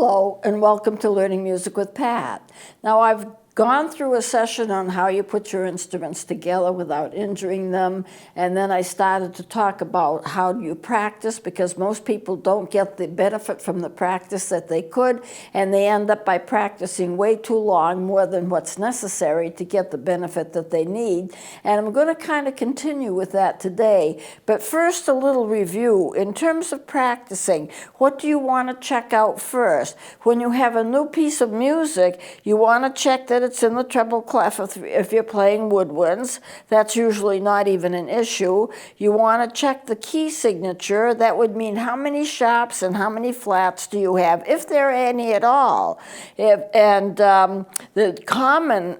Hello, and welcome to Learning Music with Pat. Now, I've gone through a session on how you put your instruments together without injuring them, and then I started to talk about how you practice, because most people don't get the benefit from the practice that they could, and they end up by practicing way too long, more than what's necessary to get the benefit that they need. And I'm going to kind of continue with that today. But first, a little review. In terms of practicing, what do you want to check out first? When you have a new piece of music, you want to check that it's in the treble clef if you're playing woodwinds. That's usually not even an issue. You want to check the key signature. That would mean how many sharps and how many flats do you have, if there are any at all. The common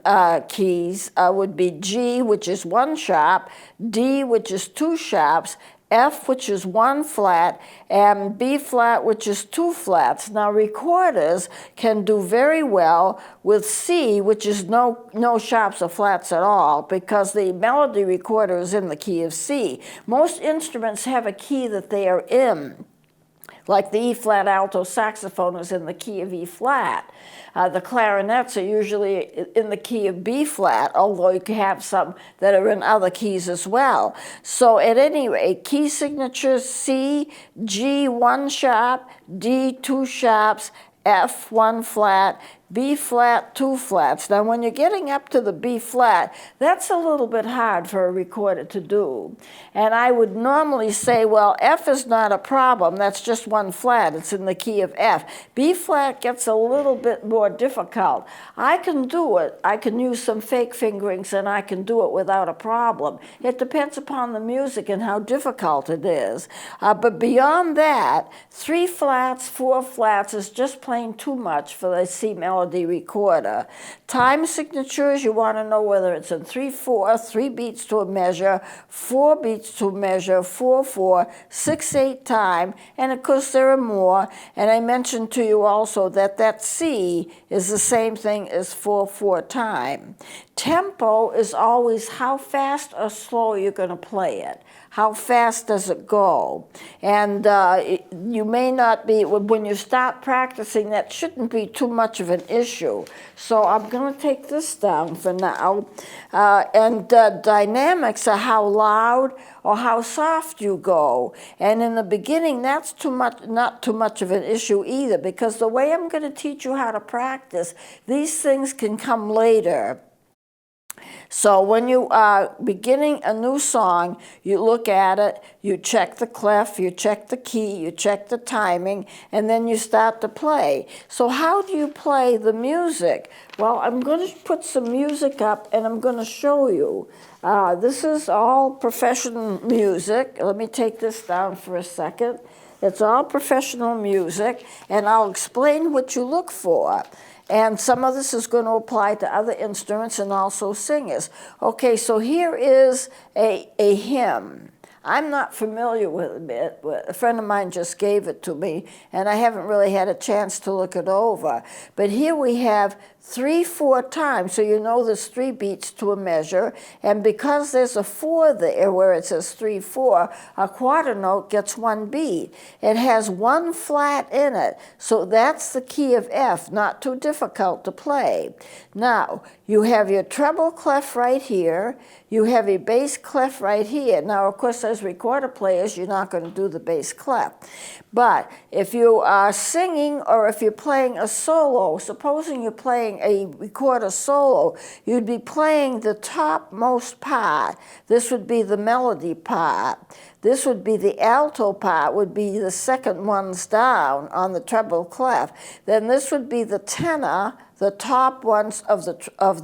keys would be G, which is one sharp, D, which is two sharps, F, which is one flat, and B flat, which is two flats. Now, recorders can do very well with C, which is no sharps or flats at all, because the melody recorder is in the key of C. Most instruments have a key that they are in. Like the E-flat alto saxophone is in the key of E-flat. The clarinets are usually in the key of B-flat, although you can have some that are in other keys as well. So at any rate, key signatures C, G, one sharp, D, two sharps, F, one flat, B flat, two flats. Now, when you're getting up to the B flat, that's a little bit hard for a recorder to do. And I would normally say, well, F is not a problem. That's just one flat. It's in the key of F. B flat gets a little bit more difficult. I can do it. I can use some fake fingerings, and I can do it without a problem. It depends upon the music and how difficult it is. But beyond that, three flats, four flats is just plain too much for the C melody recorder. Time signatures, you want to know whether it's in 3/4, 3 beats to a measure, 4 beats to a measure, 4/4, 6/8 time, and of course there are more. And I mentioned to you also that C is the same thing as 4/4 time. Tempo is always how fast or slow you're going to play it. How fast does it go? And you may not be, when you start practicing, that shouldn't be too much of an issue. So I'm going to take this down for now. Dynamics are how loud or how soft you go. And in the beginning, that's not too much of an issue either, because the way I'm going to teach you how to practice, these things can come later. So when you are beginning a new song, you look at it, you check the clef, you check the key, you check the timing, and then you start to play. So how do you play the music? Well, I'm going to put some music up, and I'm going to show you. This is all professional music. Let me take this down for a second. It's all professional music, and I'll explain what you look for. And some of this is going to apply to other instruments and also singers. Okay, so here is a hymn. I'm not familiar with it. A friend of mine just gave it to me, and I haven't really had a chance to look it over. But here we have 3/4 time, so you know there's 3 beats to a measure, and because there's a 4 there where it says 3/4, a quarter note gets 1 beat. It has 1 flat in it, so that's the key of F, not too difficult to play. Now, you have your treble clef right here, you have a bass clef right here. Now, of course, as recorder players, you're not going to do the bass clef. But if you are singing or if you're playing a solo, supposing you're playing a recorder solo, you'd be playing the topmost part. This would be the melody part. This would be the alto part, would be the second ones down on the treble clef. Then this would be the tenor, the top ones of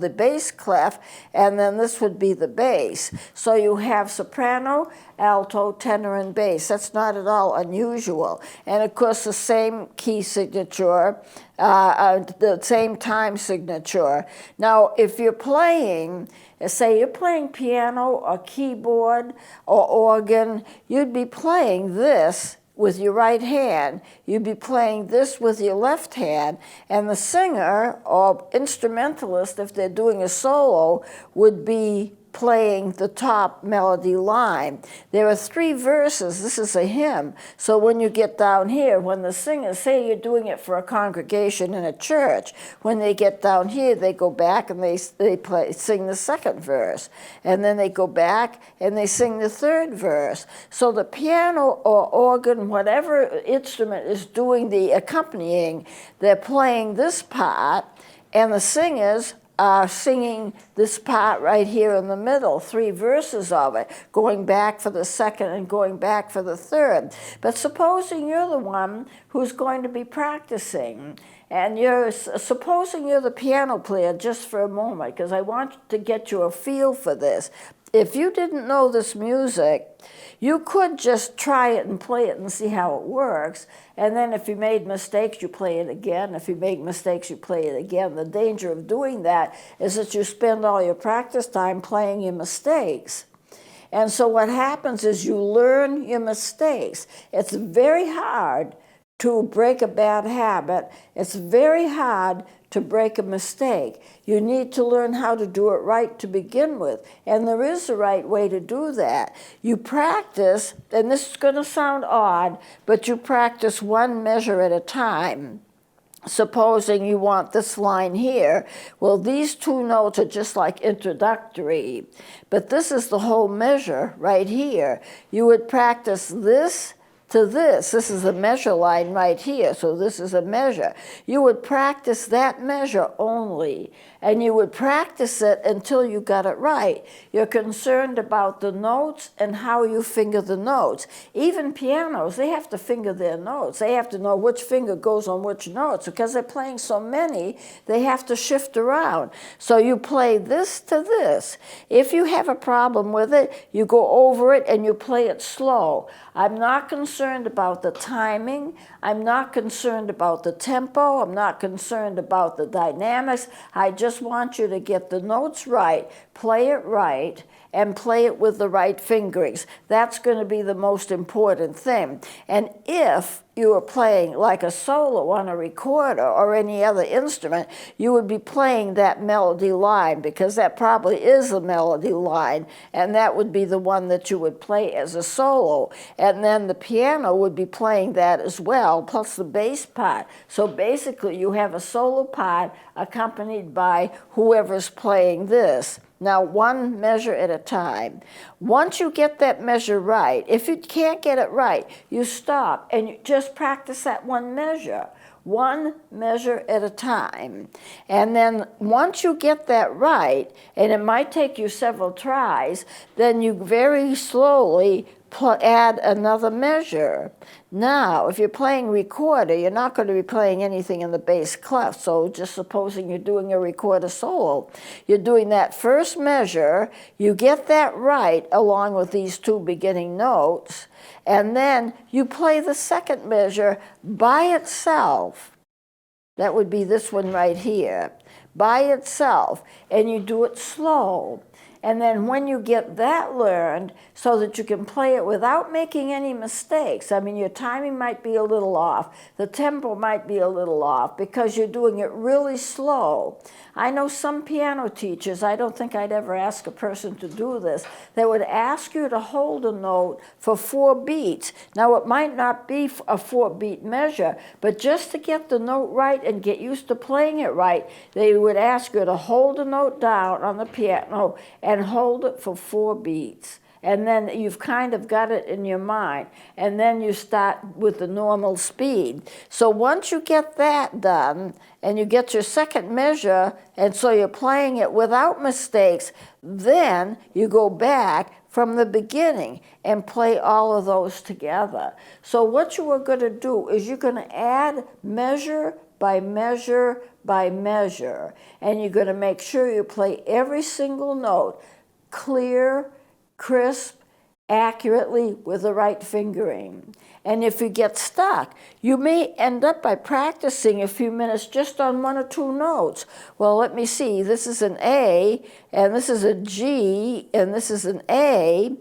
the bass clef, and then this would be the bass. So you have soprano, alto, tenor, and bass. That's not at all unusual. And of course, the same key signature, the same time signature. Now, if you're playing, say you're playing piano or keyboard or organ, you'd be playing this with your right hand, you'd be playing this with your left hand, and the singer or instrumentalist, if they're doing a solo, would be playing the top melody line. There are 3 verses. This is a hymn. So when you get down here, when the singers, say you're doing it for a congregation in a church, when they get down here, they go back and they sing the 2nd verse. And then they go back and they sing the 3rd verse. So the piano or organ, whatever instrument is doing the accompanying, they're playing this part, and the singers are singing this part right here in the middle, 3 verses of it, going back for the 2nd and going back for the 3rd. But supposing you're the one who's going to be practicing, and supposing you're the piano player just for a moment, because I want to get you a feel for this. If you didn't know this music, you could just try it and play it and see how it works. And then if you made mistakes, you play it again. If you make mistakes, you play it again. The danger of doing that is that you spend all your practice time playing your mistakes. And so what happens is you learn your mistakes. It's very hard to break a bad habit. It's very hard to break a mistake. You need to learn how to do it right to begin with. And there is a right way to do that. You practice, and this is going to sound odd, but you practice 1 measure at a time. Supposing you want this line here, well, these 2 notes are just like introductory, but this is the whole measure right here. You would practice this to this. This is a measure line right here, so this is a measure. You would practice that measure only, and you would practice it until you got it right. You're concerned about the notes and how you finger the notes. Even pianos, they have to finger their notes. They have to know which finger goes on which notes. Because they're playing so many, they have to shift around. So you play this to this. If you have a problem with it, you go over it and you play it slow. I'm not concerned about the timing. I'm not concerned about the tempo. I'm not concerned about the dynamics. I just want you to get the notes right, play it right, and play it with the right fingerings. That's going to be the most important thing. And if you were playing like a solo on a recorder or any other instrument, you would be playing that melody line, because that probably is a melody line, and that would be the one that you would play as a solo. And then the piano would be playing that as well, plus the bass part. So basically you have a solo part accompanied by whoever's playing this. Now, 1 measure at a time. Once you get that measure right, if you can't get it right, you stop and you just practice that 1 measure. 1 measure at a time. And then once you get that right, and it might take you several tries, then you very slowly add another measure. Now, if you're playing recorder, you're not going to be playing anything in the bass clef. So just supposing you're doing a recorder solo, you're doing that first measure, you get that right along with these 2 beginning notes, and then you play the 2nd measure by itself. That would be this one right here, by itself, and you do it slow. And then when you get that learned, so that you can play it without making any mistakes. I mean, your timing might be a little off. The tempo might be a little off because you're doing it really slow. I know some piano teachers, I don't think I'd ever ask a person to do this, they would ask you to hold a note for 4 beats. Now, it might not be a 4-beat measure, but just to get the note right and get used to playing it right, they would ask you to hold a note down on the piano and hold it for 4 beats. And then you've kind of got it in your mind. And then you start with the normal speed. So once you get that done, and you get your 2nd measure, and so you're playing it without mistakes, then you go back from the beginning and play all of those together. So what you are going to do is you're going to add measure by measure by measure. And you're going to make sure you play every single note clear, crisp, accurately with the right fingering. And if you get stuck, you may end up by practicing a few minutes just on 1 or 2 notes. Well, let me see. This is an A, and this is a G, and this is an A,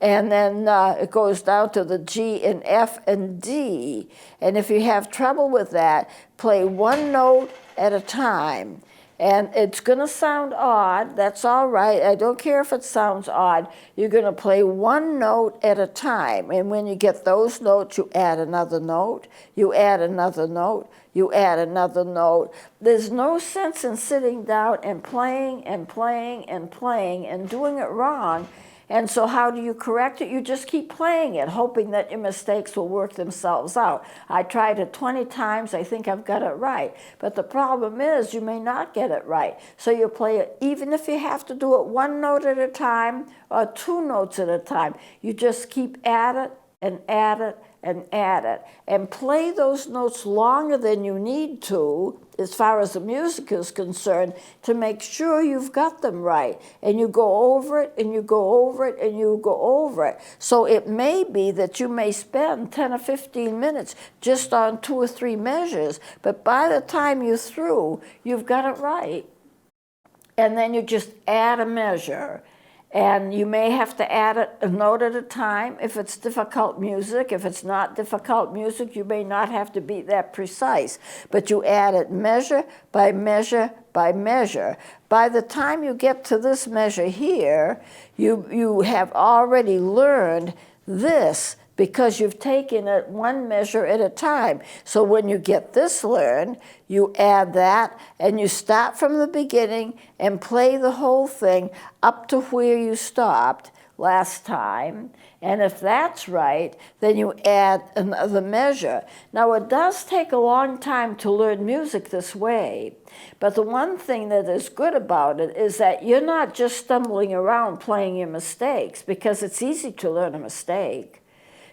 and then it goes down to the G and F and D. And if you have trouble with that, play 1 note at a time. And it's going to sound odd. That's all right. I don't care if it sounds odd. You're going to play one note at a time. And when you get those notes, you add another note, you add another note, you add another note. There's no sense in sitting down and playing and playing and playing and doing it wrong. And so how do you correct it? You just keep playing it, hoping that your mistakes will work themselves out. I tried it 20 times. I think I've got it right. But the problem is you may not get it right. So you play it, even if you have to do it one note at a time or two notes at a time. You just keep at it and add it and add it. And play those notes longer than you need to, as far as the music is concerned, to make sure you've got them right. And you go over it, and you go over it, and you go over it. So it may be that you may spend 10 or 15 minutes just on 2 or 3 measures, but by the time you're through, you've got it right. And then you just add a measure. And you may have to add it a note at a time if it's difficult music. If it's not difficult music, you may not have to be that precise. But you add it measure by measure by measure. By the time you get to this measure here, you have already learned this, because you've taken it one measure at a time. So when you get this learned, you add that, and you start from the beginning and play the whole thing up to where you stopped last time. And if that's right, then you add another measure. Now, it does take a long time to learn music this way, but the one thing that is good about it is that you're not just stumbling around playing your mistakes, because it's easy to learn a mistake.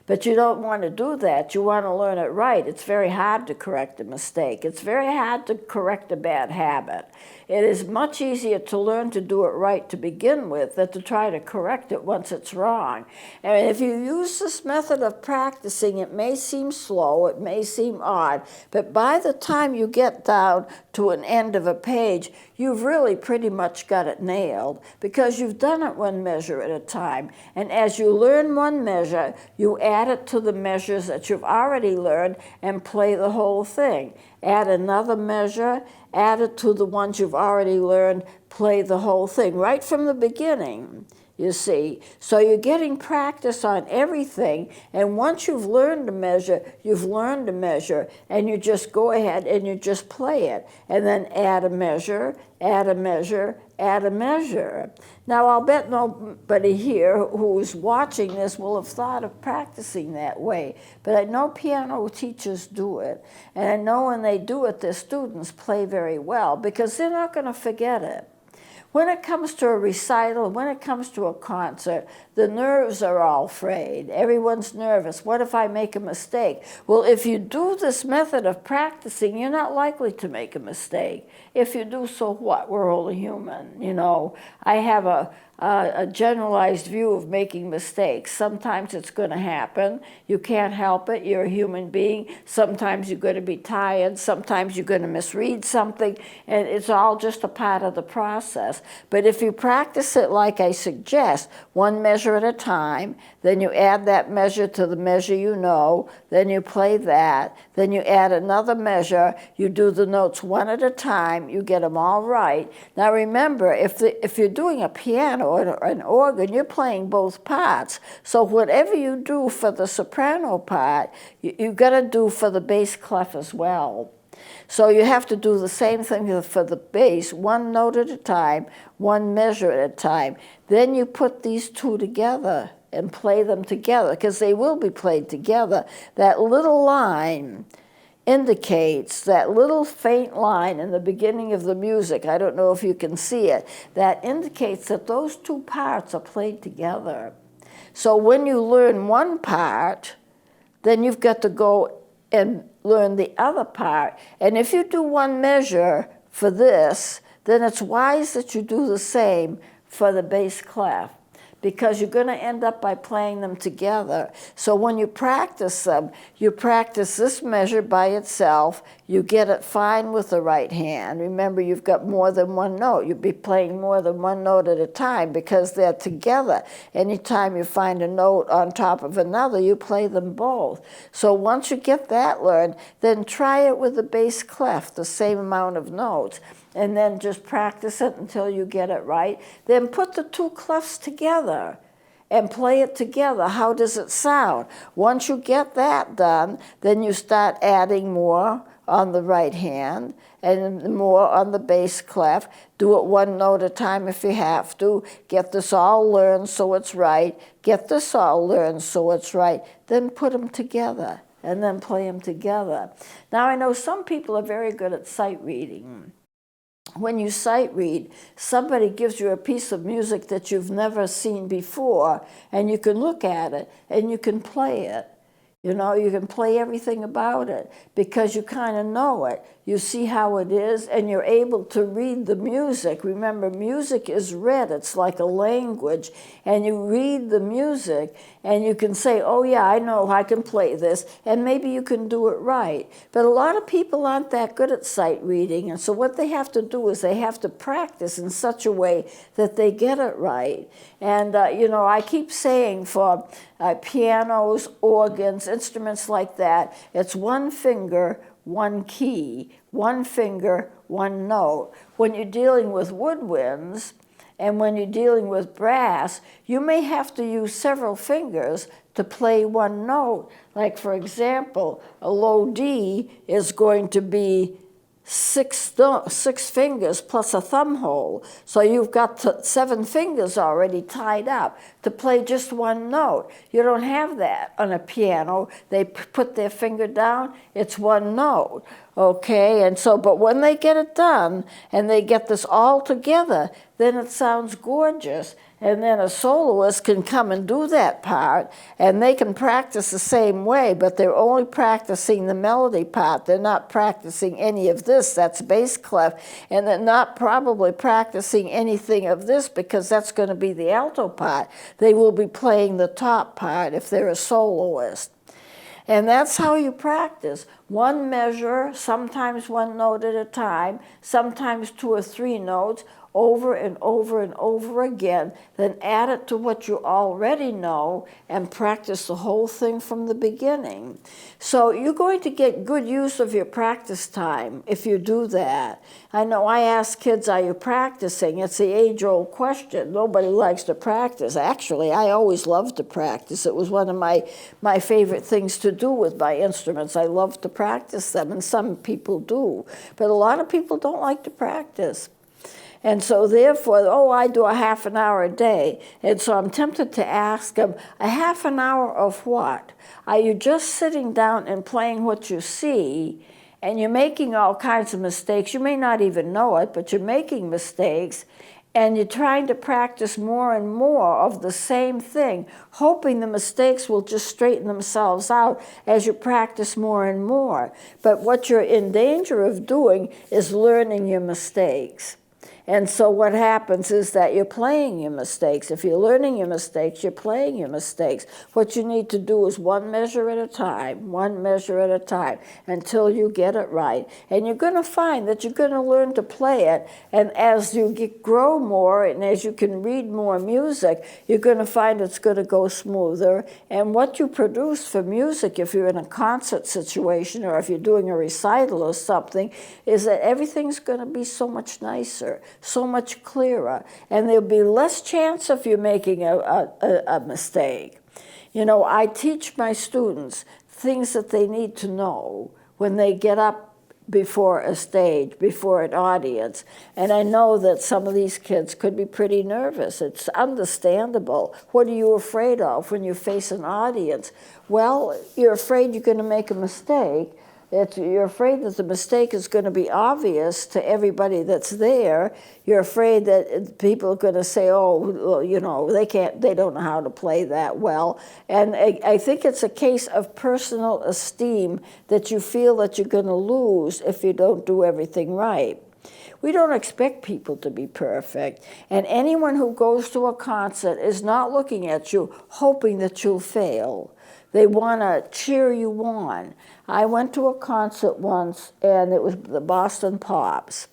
But you don't want to do that. You want to learn it right. It's very hard to correct a mistake. It's very hard to correct a bad habit. It is much easier to learn to do it right to begin with than to try to correct it once it's wrong. And if you use this method of practicing, it may seem slow, it may seem odd, but by the time you get down to an end of a page, you've really pretty much got it nailed, because you've done it one measure at a time. And as you learn one measure, you add it to the measures that you've already learned and play the whole thing. Add another measure, add it to the ones you've already learned, play the whole thing right from the beginning, you see. So you're getting practice on everything, and once you've learned a measure, you've learned a measure, and you just go ahead and you just play it, and then add a measure, add a measure, add a measure. Now, I'll bet nobody here who's watching this will have thought of practicing that way, but I know piano teachers do it, and I know when they do it, their students play very well, because they're not going to forget it. When it comes to a recital, when it comes to a concert, the nerves are all frayed. Everyone's nervous. What if I make a mistake? Well, if you do this method of practicing, you're not likely to make a mistake. If you do, so what? We're all human, you know. I have a generalized view of making mistakes. Sometimes it's going to happen. You can't help it. You're a human being. Sometimes you're going to be tired. Sometimes you're going to misread something. And it's all just a part of the process. But if you practice it like I suggest, one measure at a time, then you add that measure to the measure you know, then you play that, then you add another measure, you do the notes one at a time, you get them all right. Now remember, if you're doing a piano or an organ, you're playing both parts. So whatever you do for the soprano part, you've got to do for the bass clef as well. So you have to do the same thing for the bass, one note at a time, one measure at a time. Then you put these two together and play them together, because they will be played together. That little line indicates, that little faint line in the beginning of the music, I don't know if you can see it, that indicates that those two parts are played together. So when you learn one part, then you've got to go and learn the other part. And if you do one measure for this, then it's wise that you do the same for the bass clef, because you're going to end up by playing them together. So when you practice them, you practice this measure by itself, you get it fine with the right hand. Remember, you've got more than one note. You'll be playing more than one note at a time because they're together. Anytime you find a note on top of another, you play them both. So once you get that learned, then try it with the bass clef, the same amount of notes. and then just practice it until you get it right. Then put the two clefs together and play it together. How does it sound? Once you get that done, then you start adding more on the right hand and more on the bass clef. Do it one note at a time if you have to. Get this all learned so it's right. Get this all learned so it's right. Then put them together and then play them together. Now I know some people are very good at sight reading. When you sight read, somebody gives you a piece of music that you've never seen before, and you can look at it and you can play it. You know, you can play everything about it because you kind of know it. You see how it is, and you're able to read the music. Remember, music is read. It's like a language, and you read the music, and you can say, oh, yeah, I know I can play this, and maybe you can do it right. But a lot of people aren't that good at sight reading, and so what they have to do is they have to practice in such a way that they get it right. And, you know, I keep saying for pianos, organs, instruments like that, it's one finger, one key, one finger, one note. When you're dealing with woodwinds and when you're dealing with brass, you may have to use several fingers to play one note. Like, for example, a low D is going to be six fingers plus a thumb hole. So you've got 7 fingers already tied up to play just one note. You don't have that on a piano. They put their finger down, it's one note. Okay, and so, but when they get it done and they get this all together, then it sounds gorgeous. And then a soloist can come and do that part, and they can practice the same way, but they're only practicing the melody part. They're not practicing any of this, that's bass clef, and they're not probably practicing anything of this because that's going to be the alto part. They will be playing the top part if they're a soloist. And that's how you practice. One measure, sometimes one note at a time, sometimes 2 or 3 notes, over and over and over again, then add it to what you already know and practice the whole thing from the beginning. So you're going to get good use of your practice time if you do that. I know I ask kids, are you practicing? It's the age-old question. Nobody likes to practice. Actually, I always loved to practice. It was one of my favorite things to do with my instruments. I love to practice them, and some people do. But a lot of people don't like to practice. And so therefore, oh, I do a half an hour a day. And so I'm tempted to ask them, a half an hour of what? Are you just sitting down and playing what you see, and you're making all kinds of mistakes? You may not even know it, but you're making mistakes, and you're trying to practice more and more of the same thing, hoping the mistakes will just straighten themselves out as you practice more and more. But what you're in danger of doing is learning your mistakes. And so what happens is that you're playing your mistakes. If you're learning your mistakes, you're playing your mistakes. What you need to do is one measure at a time, one measure at a time, until you get it right. And you're going to find that you're going to learn to play it. And as you grow more and as you can read more music, you're going to find it's going to go smoother. And what you produce for music, if you're in a concert situation or if you're doing a recital or something, is that everything's going to be so much nicer, so much clearer, and there'll be less chance of you making a mistake. You know, I teach my students things that they need to know when they get up before a stage, before an audience, and I know that some of these kids could be pretty nervous. It's understandable. What are you afraid of when you face an audience? Well, you're afraid you're going to make a mistake. You're afraid that the mistake is going to be obvious to everybody that's there. You're afraid that people are going to say, oh, well, you know, they don't know how to play that well. And I think it's a case of personal esteem that you feel that you're going to lose if you don't do everything right. We don't expect people to be perfect. And anyone who goes to a concert is not looking at you hoping that you'll fail. They want to cheer you on. I went to a concert once, and it was the Boston Pops.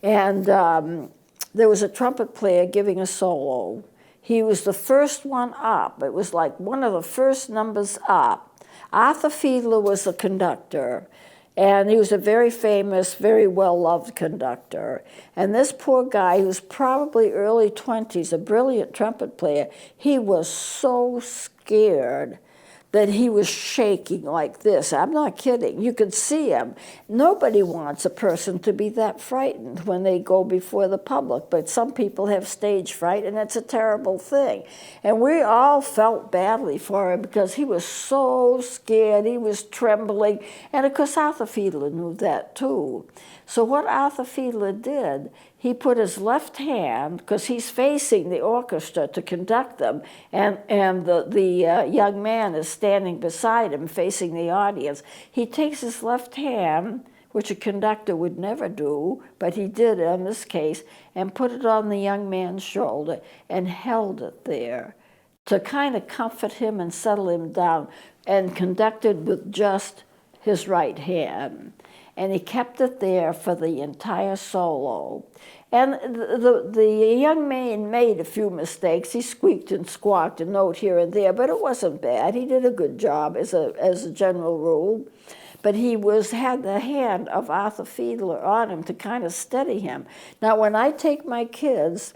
And there was a trumpet player giving a solo. He was the first one up. It was like one of the first numbers up. Arthur Fiedler was the conductor. And he was a very famous, very well-loved conductor. And this poor guy, who's probably early 20s, a brilliant trumpet player, he was so scared that he was shaking like this. I'm not kidding. You could see him. Nobody wants a person to be that frightened when they go before the public, but some people have stage fright, and it's a terrible thing. And we all felt badly for him because he was so scared. He was trembling. And of course, Arthur Fiedler knew that too. So what Arthur Fiedler did, he put his left hand, because he's facing the orchestra to conduct them, and the young man is standing beside him facing the audience. He takes his left hand, which a conductor would never do, but he did in this case, and put it on the young man's shoulder and held it there to kind of comfort him and settle him down, and conducted with just his right hand. And he kept it there for the entire solo. And the young man made a few mistakes. He squeaked and squawked a note here and there, but it wasn't bad. He did a good job as a general rule. But he had the hand of Arthur Fiedler on him to kind of steady him. Now, when I take my kids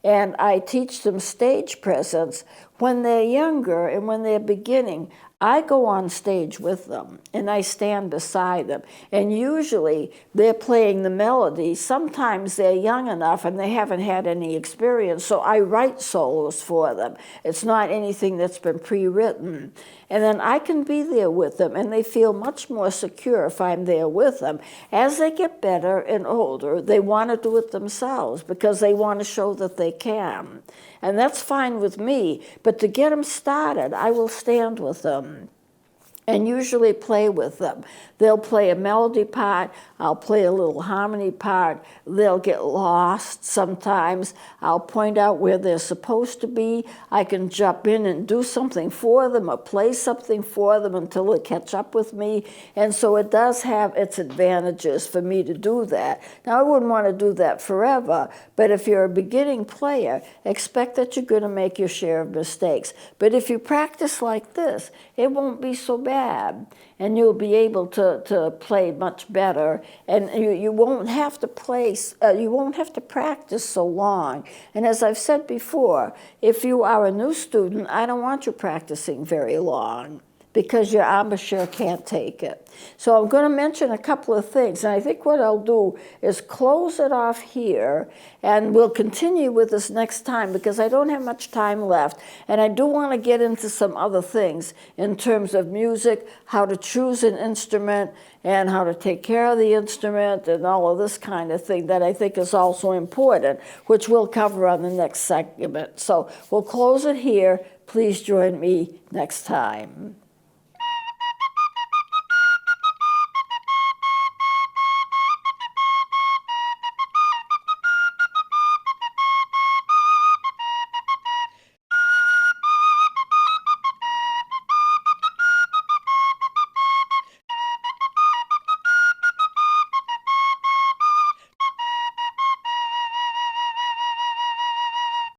and I teach them stage presence, when they're younger and when they're beginning, I go on stage with them, and I stand beside them. And usually, they're playing the melody. Sometimes they're young enough, and they haven't had any experience, so I write solos for them. It's not anything that's been pre-written. And then I can be there with them, and they feel much more secure if I'm there with them. As they get better and older, they want to do it themselves because they want to show that they can. And that's fine with me, but to get them started, I will stand with them and usually play with them. They'll play a melody part, I'll play a little harmony part, they'll get lost sometimes, I'll point out where they're supposed to be, I can jump in and do something for them or play something for them until they catch up with me, and so it does have its advantages for me to do that. Now I wouldn't want to do that forever, but if you're a beginning player, expect that you're going to make your share of mistakes. But if you practice like this, it won't be so bad, and you'll be able to play much better, and you won't have to you won't have to practice so long. And as I've said before, if you are a new student, I don't want you practicing very long, because your embouchure can't take it. So I'm going to mention a couple of things, and I think what I'll do is close it off here, and we'll continue with this next time because I don't have much time left, and I do want to get into some other things in terms of music, how to choose an instrument, and how to take care of the instrument, and all of this kind of thing that I think is also important, which we'll cover on the next segment. So we'll close it here. Please join me next time.